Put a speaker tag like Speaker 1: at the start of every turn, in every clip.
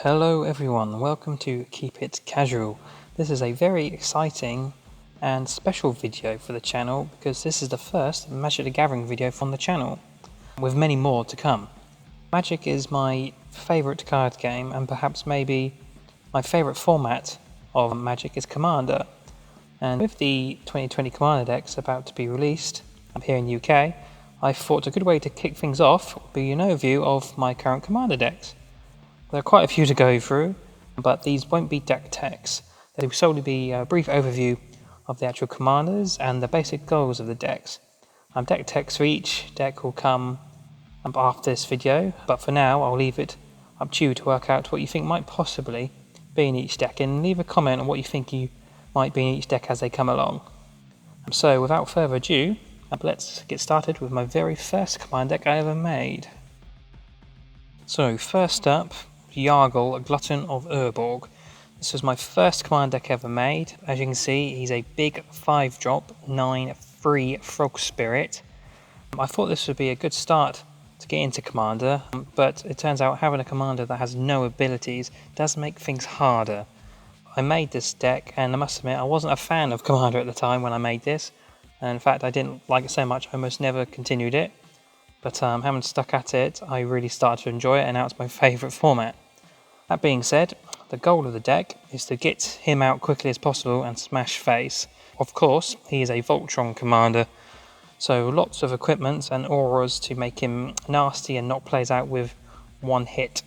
Speaker 1: Hello everyone, welcome to Keep It Casual. This is a very exciting and special video for the channel because this is the first Magic the Gathering video on the channel, with many more to come. Magic is my favourite card game, and perhaps maybe my favourite format of Magic is Commander. And with the 2020 Commander decks about to be released here in the UK, I thought a good way to kick things off would be an overview of my current Commander decks. There are quite a few to go through, but these won't be deck techs. They will solely be a brief overview of the actual commanders and the basic goals of the decks. Deck techs for each deck will come after this video, but for now I'll leave it up to you to work out what you think might possibly be in each deck, and leave a comment on what you think you might be in each deck as they come along. So without further ado, let's get started with my very first command deck I ever made. So first up, Yaga, Glutton of Urborg. This was my first command deck ever made. As you can see, he's a big 5-drop, 9/3 frog spirit. I thought this would be a good start to get into Commander, but it turns out having a Commander that has no abilities does make things harder. I made this deck, and I must admit I wasn't a fan of Commander at the time when I made this, and in fact I didn't like it so much I almost never continued it. But having stuck at it, I really started to enjoy it, and now it's my favourite format. That being said, the goal of the deck is to get him out quickly as possible and smash face. Of course, he is a Voltron commander, so lots of equipment and auras to make him nasty and not plays out with one hit.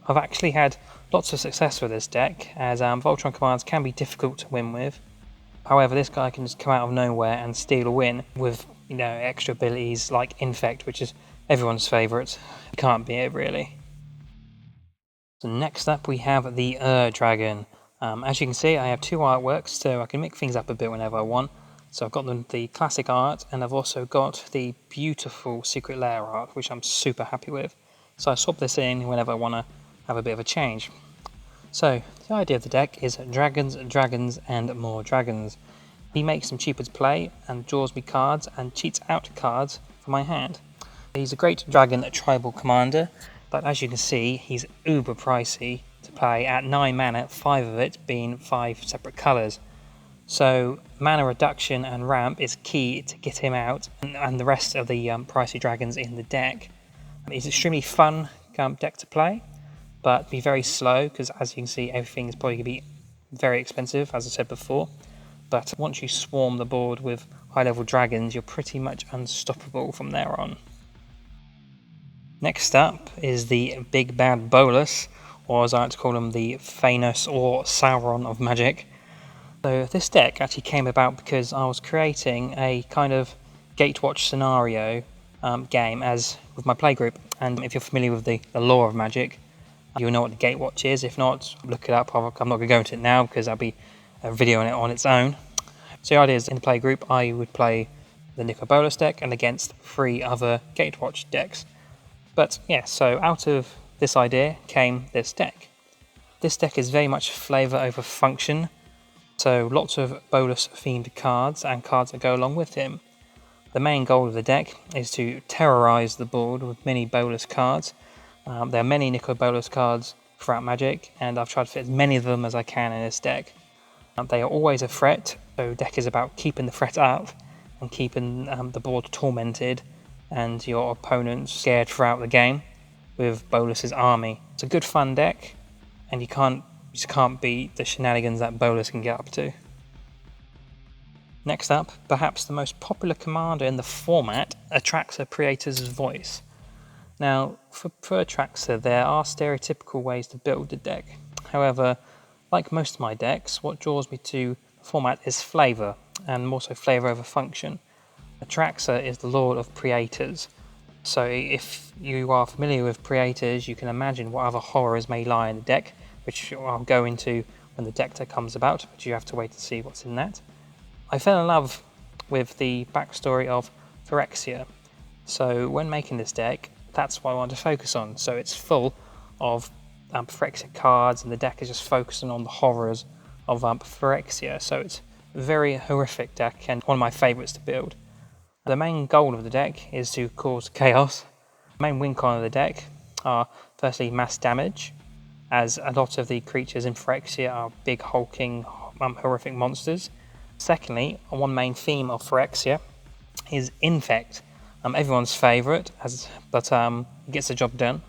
Speaker 1: I've actually had lots of success with this deck, as Voltron commands can be difficult to win with. However, this guy can just come out of nowhere and steal a win with, extra abilities like Infect, which is everyone's favourite. You can't beat it, really. So next up we have the Dragon. As you can see, I have two artworks, so I can mix things up a bit whenever I want. So I've got the classic art, and I've also got the beautiful secret lair art, which I'm super happy with. So I swap this in whenever I want to have a bit of a change. So the idea of the deck is dragons, dragons, and more dragons. He makes them cheaper to play and draws me cards and cheats out cards from my hand. He's a great dragon tribal commander, but as you can see, he's uber pricey to play at 9 mana, 5 of it being 5 separate colours. So mana reduction and ramp is key to get him out and the rest of the pricey dragons in the deck. It's an extremely fun deck to play, but be very slow because, as you can see, everything is probably going to be very expensive, as I said before. But once you swarm the board with high-level dragons, you're pretty much unstoppable from there on. Next up is the big bad Bolus, or as I like to call him, the Thanos or Sauron of Magic. So this deck actually came about because I was creating a kind of Gatewatch scenario game as with my playgroup. And if you're familiar with the lore of Magic, you'll know what the Gatewatch is. If not, look it up. I'm not going to go into it now because that'll be a video on it on its own. So the idea is in the playgroup I would play the Nico Bolus deck and against 3 other Gatewatch decks. But yeah, so out of this idea came this deck. This deck is very much flavour over function, so lots of Bolus themed cards and cards that go along with him. The main goal of the deck is to terrorise the board with many Bolus cards. There are many Nico Bolus cards throughout Magic, and I've tried to fit as many of them as I can in this deck. They are always a threat, so the deck is about keeping the threat up and keeping the board tormented and your opponents scared throughout the game with Bolus's army. It's a good fun deck, and you just can't beat the shenanigans that Bolus can get up to. Next up, perhaps the most popular commander in the format, Atraxa Praetor's Voice. Now, for Atraxa, there are stereotypical ways to build the deck. However, like most of my decks, what draws me to the format is flavour, and more so flavour over function. Atraxa is the Lord of Praetors, so if you are familiar with Praetors, you can imagine what other horrors may lie in the deck, which I'll go into when the deck comes about, but you have to wait to see what's in that. I fell in love with the backstory of Phyrexia, so when making this deck, that's what I want to focus on. So it's full of Phyrexia cards, and the deck is just focusing on the horrors of Phyrexia, so it's a very horrific deck and one of my favourites to build. The main goal of the deck is to cause chaos. The main win con of the deck are firstly mass damage, as a lot of the creatures in Phyrexia are big, hulking, horrific monsters. Secondly, one main theme of Phyrexia is Infect, everyone's favourite, but it gets the job done.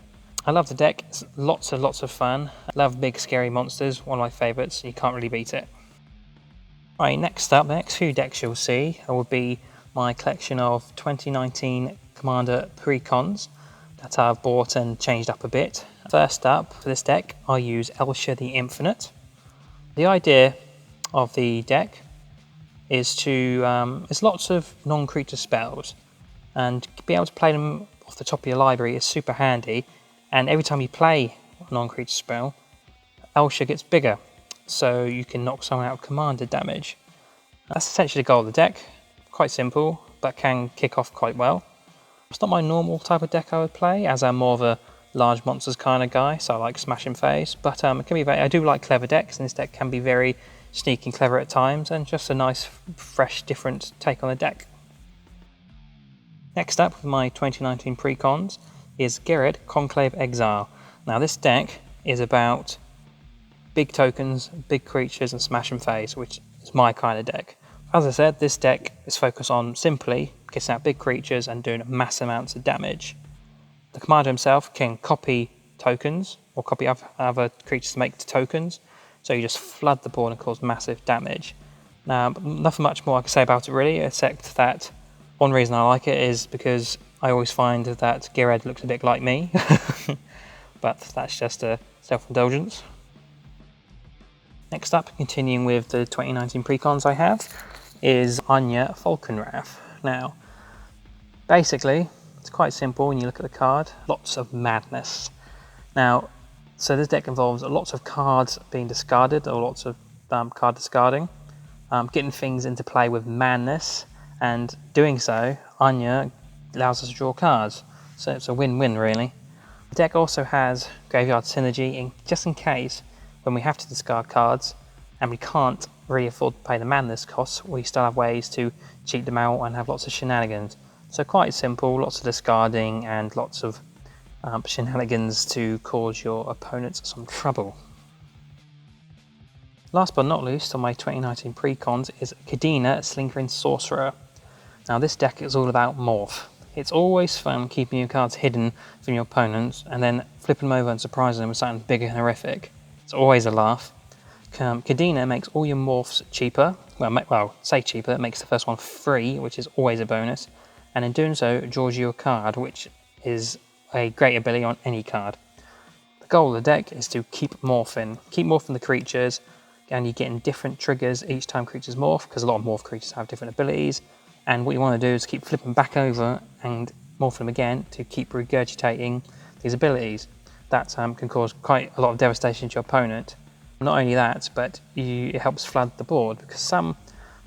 Speaker 1: I love the deck, it's lots of fun. I love big scary monsters, one of my favourites, you can't really beat it. Right, next up, the next few decks you'll see will be my collection of 2019 Commander precons that I've bought and changed up a bit. First up, for this deck, I use Elsha the Infinite. The idea of the deck is to, there's lots of non-creature spells, and be able to play them off the top of your library is super handy, and every time you play a non-creature spell, Elsha gets bigger, so you can knock someone out of commander damage. That's essentially the goal of the deck. Quite simple, but can kick off quite well. It's not my normal type of deck I would play, as I'm more of a large monsters kind of guy, so I like Smash and Phase, but it can be I do like clever decks, and this deck can be very sneaky and clever at times, and just a nice, fresh, different take on the deck. Next up, with my 2019 precons, is Gerard Conclave Exile. Now this deck is about big tokens, big creatures, and Smash and Phase, which is my kind of deck. As I said, this deck is focused on simply getting out big creatures and doing mass amounts of damage. The commander himself can copy tokens, or copy other creatures to make the tokens, so you just flood the board and cause massive damage. Now, nothing much more I can say about it really, except that one reason I like it is because I always find that Gerard looks a bit like me, but that's just a self-indulgence. Next up, continuing with the 2019 precons I have, is Anja Falkenroth. Now, basically, it's quite simple when you look at the card, lots of madness. Now, so this deck involves lots of cards being discarded, or lots of card discarding, getting things into play with madness, and doing so, Anja allows us to draw cards, so it's a win-win really. The deck also has Graveyard Synergy, just in case when we have to discard cards and we can't really afford to pay the madness costs, we still have ways to cheat them out and have lots of shenanigans. So quite simple, lots of discarding and lots of shenanigans to cause your opponents some trouble. Last but not least on my 2019 precons is Dena, Slinger Sorcerer. Now this deck is all about morph. It's always fun keeping your cards hidden from your opponents and then flipping them over and surprising them with something big and horrific. It's always a laugh. Dena makes all your morphs cheaper. Well, say cheaper, it makes the first one free, which is always a bonus. And in doing so, draws you a card, which is a great ability on any card. The goal of the deck is to keep morphing the creatures, and you're getting different triggers each time creatures morph, because a lot of morph creatures have different abilities. And what you want to do is keep flipping back over and morph them again to keep regurgitating these abilities. That can cause quite a lot of devastation to your opponent. Not only that, but it helps flood the board, because some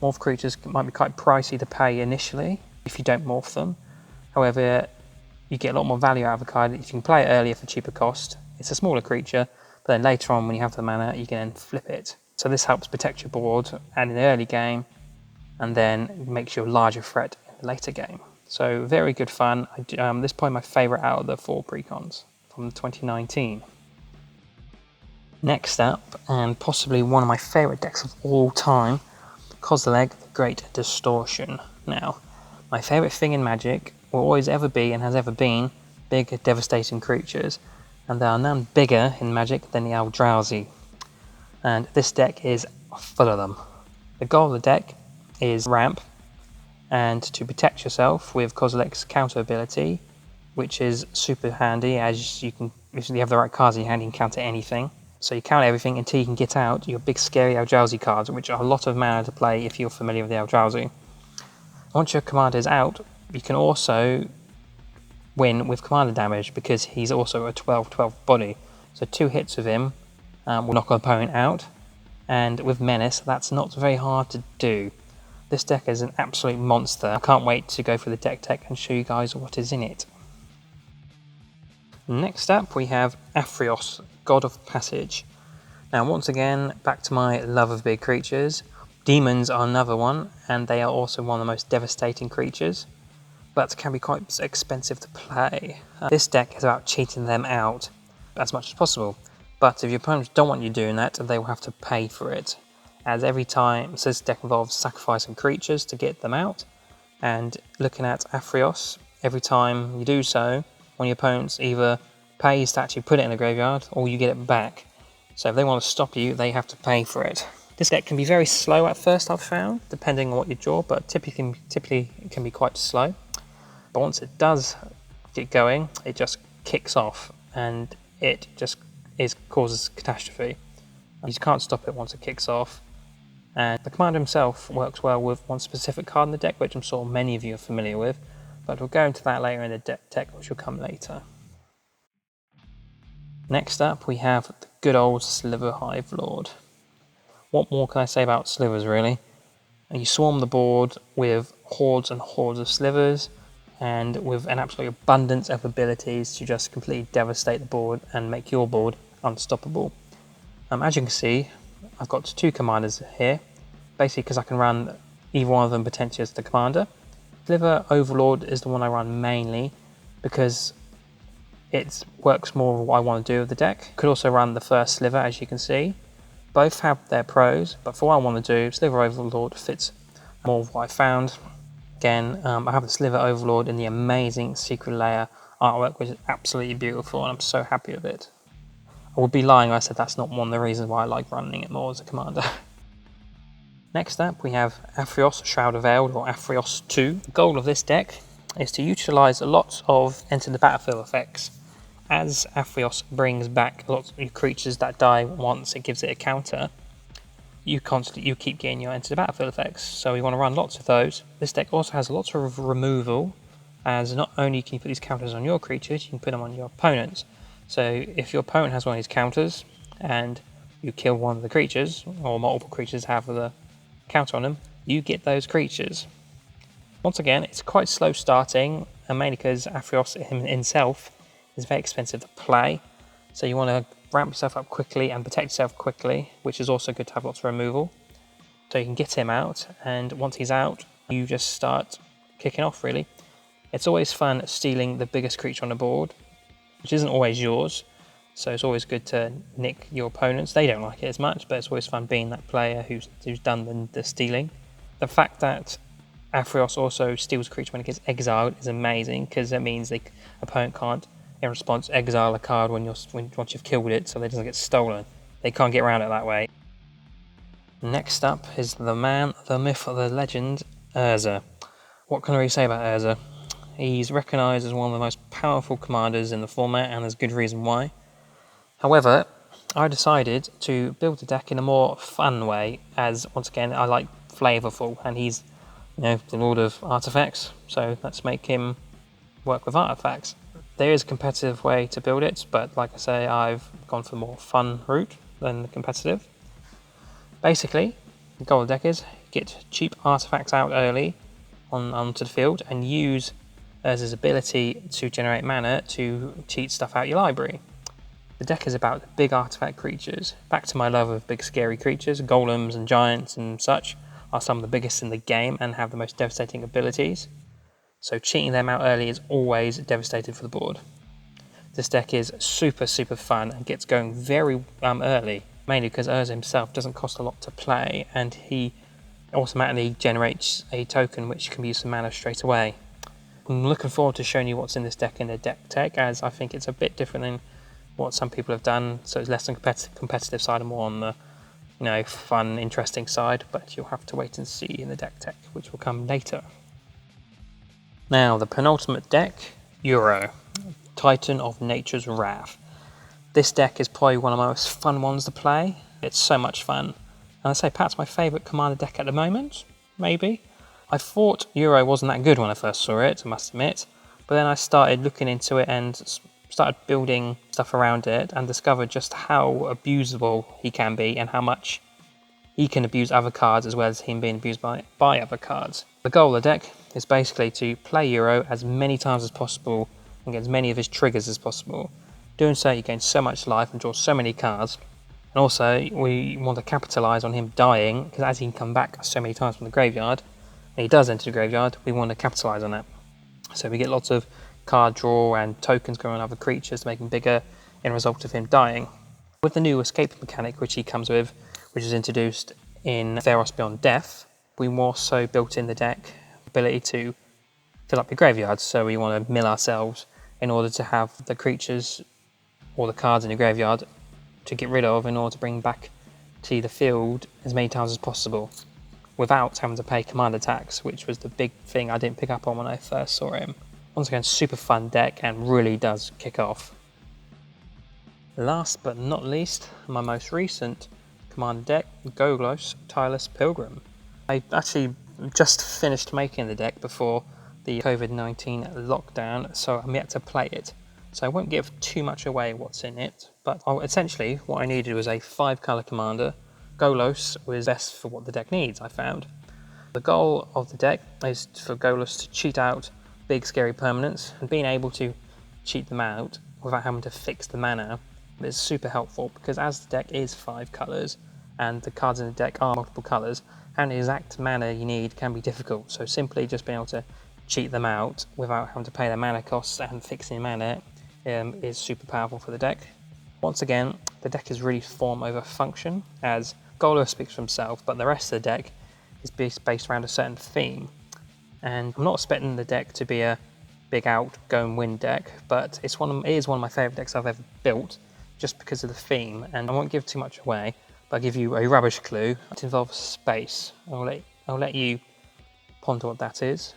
Speaker 1: morph creatures might be quite pricey to pay initially if you don't morph them. However, you get a lot more value out of a card if you can play it earlier for cheaper cost. It's a smaller creature, but then later on when you have the mana, you can then flip it. So this helps protect your board and in the early game, and then makes you a larger threat in the later game. So very good fun. This is probably my favourite out of the 4 precons from 2019. Next up, and possibly one of my favourite decks of all time, Kozilek, the Great Distortion. Now, my favourite thing in Magic will always ever be, and has ever been, big, devastating creatures. And there are none bigger in Magic than the Eldrazi. And this deck is full of them. The goal of the deck is ramp, and to protect yourself with Kozilek's counter ability, which is super handy, as you can, if you have the right cards in your hand, you can counter anything. So you counter everything until you can get out your big scary Eldrazi cards, which are a lot of mana to play if you're familiar with the Eldrazi. Once your commander is out, you can also win with commander damage, because he's also a 12/12 body. So 2 hits with him will knock an opponent out, and with Menace, that's not very hard to do. This deck is an absolute monster. I can't wait to go through the deck tech and show you guys what is in it. Next up we have Athreos, God of Passage. Now once again, back to my love of big creatures. Demons are another one, and they are also one of the most devastating creatures, but can be quite expensive to play. This deck is about cheating them out as much as possible. But if your opponents don't want you doing that, they will have to pay for it. As every time, so this deck involves sacrificing creatures to get them out, and looking at Aphrios, every time you do so, one of your opponents either pays to actually put it in the graveyard, or you get it back. So if they want to stop you, they have to pay for it. This deck can be very slow at first, I've found, depending on what you draw, but typically it can be quite slow. But once it does get going, it just kicks off, and it just causes catastrophe. You just can't stop it once it kicks off. And the commander himself works well with one specific card in the deck, which I'm sure many of you are familiar with, but we'll go into that later in the deck, which will come later. Next up, we have the good old Sliver Hive Lord. What more can I say about slivers, really? You swarm the board with hordes and hordes of slivers, and with an absolute abundance of abilities to just completely devastate the board and make your board unstoppable. As you can see, I've got two commanders here, basically because I can run either one of them potentially as the commander. Sliver Overlord is the one I run mainly because it works more with what I want to do with the deck. Could also run the first Sliver, as you can see. Both have their pros, but for what I want to do, Sliver Overlord fits more of what I found. Again, I have the Sliver Overlord in the amazing Secret Lair artwork, which is absolutely beautiful, and I'm so happy with it. I would be lying if I said that's not one of the reasons why I like running it more as a commander. Next up, we have Aphrios Shroud of Veiled, or Aphrios 2. The goal of this deck is to utilise a lot of Enter the Battlefield effects. As Aphrios brings back lots of creatures that die once, it gives it a counter. You keep getting your Enter the Battlefield effects, so we want to run lots of those. This deck also has lots of removal, as not only can you put these counters on your creatures, you can put them on your opponents. So if your opponent has one of these counters and you kill one of the creatures, or multiple creatures have the counter on them, you get those creatures. Once again, it's quite slow starting, and mainly because Aphrios himself is very expensive to play, so you want to ramp yourself up quickly and protect yourself quickly, which is also good to have lots of removal. So you can get him out, and once he's out, you just start kicking off, really. It's always fun stealing the biggest creature on the board, which isn't always yours, so it's always good to nick your opponents. They don't like it as much, but it's always fun being that player who's done the stealing. The fact that Aphrios also steals a creature when it gets exiled is amazing, because it means the opponent can't, in response, exile a card once you've killed it, so that it doesn't get stolen. They can't get around it that way. Next up is the man, the myth, the legend, Urza. What can I really say about Urza? He's recognised as one of the most powerful commanders in the format, and there's good reason why. However, I decided to build the deck in a more fun way, as once again I like flavourful, and he's, the Lord of Artifacts, so let's make him work with artifacts. There is a competitive way to build it, but like I say, I've gone for the more fun route than the competitive. Basically, the goal of the deck is get cheap artifacts out early onto the field and use Urza's ability to generate mana to cheat stuff out your library. The deck is about the big artifact creatures. Back to my love of big scary creatures, golems and giants and such are some of the biggest in the game and have the most devastating abilities. So cheating them out early is always devastating for the board. This deck is super fun and gets going very early, mainly because Urza himself doesn't cost a lot to play, and he automatically generates a token which can be used for mana straight away. I'm looking forward to showing you what's in this deck in the deck tech, as I think it's a bit different than what some people have done, so it's less on competitive side and more on the fun, interesting side, but you'll have to wait and see in the deck tech, which will come later. Now, the penultimate deck, Euro, Titan of Nature's Wrath. This deck is probably one of my most fun ones to play. It's so much fun. And I'd say perhaps my favourite commander deck at the moment, maybe. I thought Euro wasn't that good when I first saw it, I must admit, but then I started looking into it and started building stuff around it and discovered just how abusable he can be and how much he can abuse other cards as well as him being abused by other cards. The goal of the deck is basically to play Euro as many times as possible and get as many of his triggers as possible. Doing so, you gain so much life and draw so many cards. And also, we want to capitalise on him dying, because as he can come back so many times from the graveyard, and he does enter the graveyard, we want to capitalise on that. So we get lots of card draw and tokens going on other creatures to make him bigger in result of him dying. With the new escape mechanic which he comes with, which is introduced in Theros Beyond Death, we more so built in the deck ability to fill up your graveyard. So we want to mill ourselves in order to have the creatures or the cards in the graveyard to get rid of in order to bring back to the field as many times as possible without having to pay command attacks, which was the big thing I didn't pick up on when I first saw him. Once again, super fun deck and really does kick off. Last but not least, my most recent commander deck, Bolus Tireless Pilgrim. I actually just finished making the deck before the COVID-19 lockdown, so I'm yet to play it. So I won't give too much away what's in it, but essentially what I needed was a 5-colour commander. Bolus was best for what the deck needs, I found. The goal of the deck is for Bolus to cheat out big scary permanents, and being able to cheat them out without having to fix the mana is super helpful, because as the deck is 5 colours and the cards in the deck are multiple colours, and the exact mana you need can be difficult. So simply just being able to cheat them out without having to pay their mana costs and fixing mana is super powerful for the deck. Once again, the deck is really form over function, as Bolus speaks for himself, but the rest of the deck is based around a certain theme. And I'm not expecting the deck to be a big out, go and win deck, but it is one of my favourite decks I've ever built, just because of the theme. And I won't give too much away, but I'll give you a rubbish clue. It involves space. I'll let you ponder what that is.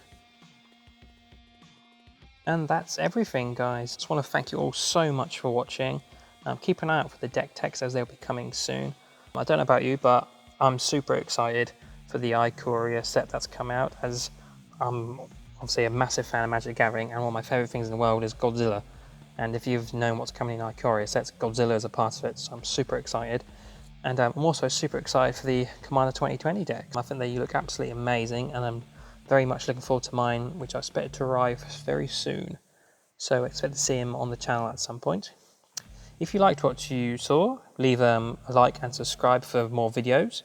Speaker 1: And that's everything, guys. Just want to thank you all so much for watching. Keep an eye out for the deck text, as they'll be coming soon. I don't know about you, but I'm super excited for the Ikoria set that's come out, as I'm obviously a massive fan of Magic the Gathering, and one of my favourite things in the world is Godzilla. And if you've known what's coming in Ikoria sets, Godzilla is a part of it, so I'm super excited. And I'm also super excited for the Commander 2020 deck. I think they look absolutely amazing, and I'm very much looking forward to mine, which I expect to arrive very soon. So I expect to see him on the channel at some point. If you liked what you saw, leave a like and subscribe for more videos.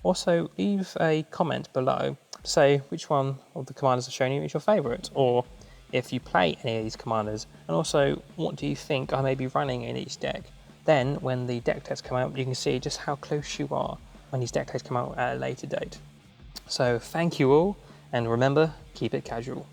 Speaker 1: Also, leave a comment below to say which one of the commanders I've shown you is your favourite, or if you play any of these commanders, and also what do you think I may be running in each deck. Then, when the deck tests come out, you can see just how close you are when these deck tests come out at a later date. So, thank you all, and remember, keep it casual.